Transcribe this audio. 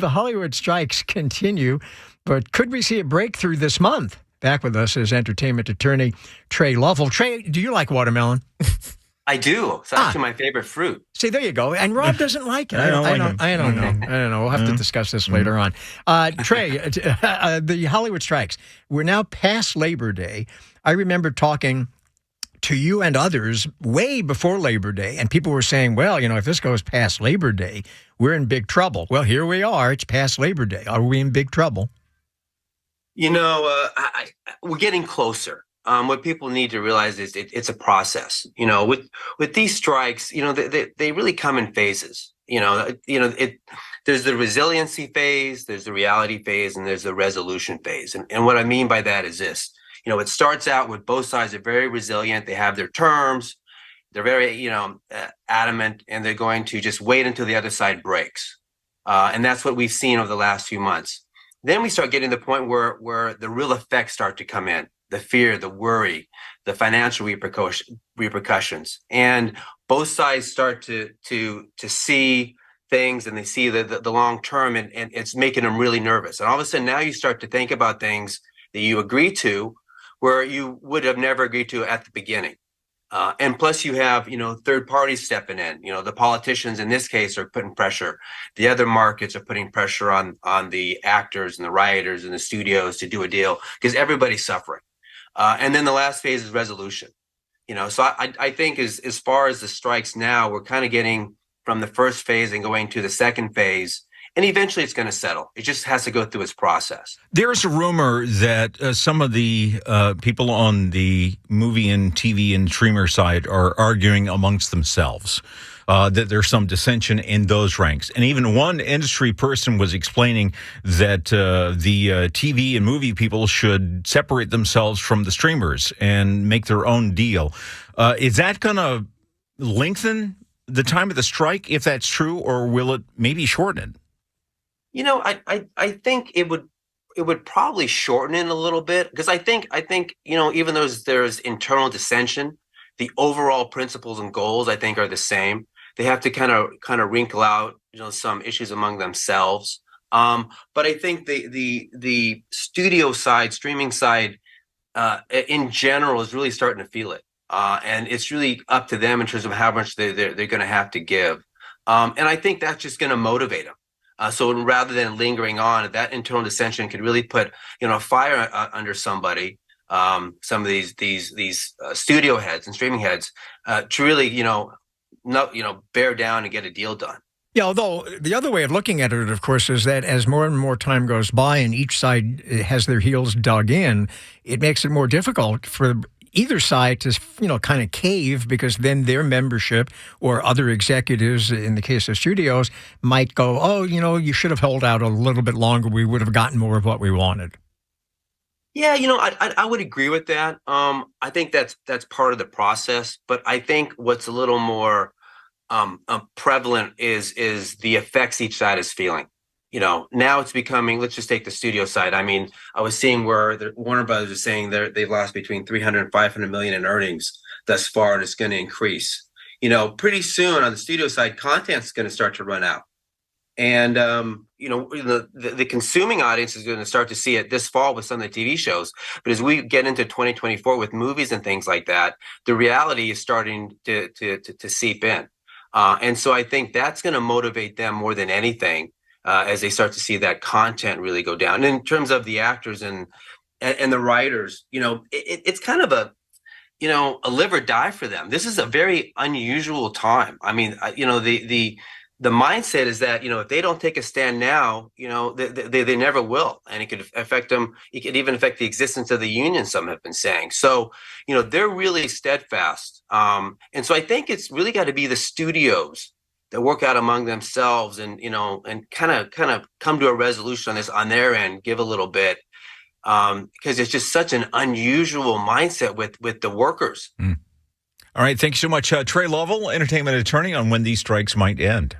The Hollywood strikes continue, but could we see a breakthrough this month? Back with us is entertainment attorney Tre Lovell. Tre, do you like watermelon? I do. It's actually my favorite fruit. See, there you go. And Rob doesn't like it. I don't like know. him. I don't know. I don't know. We'll have to discuss this later on. Tre, the Hollywood strikes. We're now past Labor Day. I remember talking to you and others way before Labor Day, and people were saying, well, if this goes past Labor Day, we're in big trouble. Well, here we are. It's past Labor Day. Are we in big trouble? We're getting closer. What people need to realize is it's a process. With these strikes, they really come in phases. There's the resiliency phase, there's the reality phase, and there's the resolution phase. And what I mean by that is this. It starts out with both sides are very resilient. They have their terms. They're very, adamant, and they're going to just wait until the other side breaks. And that's what we've seen over the last few months. Then we start getting to the point where the real effects start to come in. The fear, the worry, the financial repercussions. And both sides start to see things, and they see the long term, and it's making them really nervous. And all of a sudden now you start to think about things that you agree to where you would have never agreed to at the beginning. And plus you have, third parties stepping in. The politicians in this case are putting pressure. The other markets are putting pressure on the actors and the writers and the studios to do a deal because everybody's suffering. And then the last phase is resolution. So I think as far as the strikes now, we're kind of getting from the first phase and going to the second phase. And eventually it's going to settle. It just has to go through its process. There's a rumor that some of the people on the movie and TV and streamer side are arguing amongst themselves, that there's some dissension in those ranks. And even one industry person was explaining that the TV and movie people should separate themselves from the streamers and make their own deal. Is that going to lengthen the time of the strike, if that's true, or will it maybe shorten it? I think it would probably shorten it a little bit because I think even though there's internal dissension, the overall principles and goals I think are the same. They have to kind of wrinkle out some issues among themselves. But I think the studio side, streaming side, in general is really starting to feel it, and it's really up to them in terms of how much they're going to have to give. And I think that's just going to motivate them. So rather than lingering on, that internal dissension could really put, fire under somebody, some of these studio heads and streaming heads, to really, bear down and get a deal done. Yeah, although the other way of looking at it, of course, is that as more and more time goes by and each side has their heels dug in, it makes it more difficult for either side to, kind of cave, because then their membership or other executives, in the case of studios, might go, oh, you should have held out a little bit longer. We would have gotten more of what we wanted. Yeah, I would agree with that. I think that's part of the process. But I think what's a little more prevalent is the effects each side is feeling. Now it's becoming, let's just take the studio side. I mean, I was seeing where Warner Brothers is saying they've lost between 300 and 500 million in earnings thus far, and it's going to increase. Pretty soon on the studio side, content's going to start to run out. And, the consuming audience is going to start to see it this fall with some of the TV shows. But as we get into 2024 with movies and things like that, the reality is starting to seep in. And so I think that's going to motivate them more than anything. As they start to see that content really go down. And in terms of the actors and the writers, it's kind of a live or die for them. This is a very unusual time. I mean, the mindset is that, if they don't take a stand now, they never will. And it could affect them. It could even affect the existence of the union, some have been saying. So, they're really steadfast. And so I think it's really got to be the studios that work out among themselves and kind of come to a resolution on this on their end, give a little bit, because it's just such an unusual mindset with the workers. All right. Thanks so much, Tre Lovell, entertainment attorney, on when these strikes might end.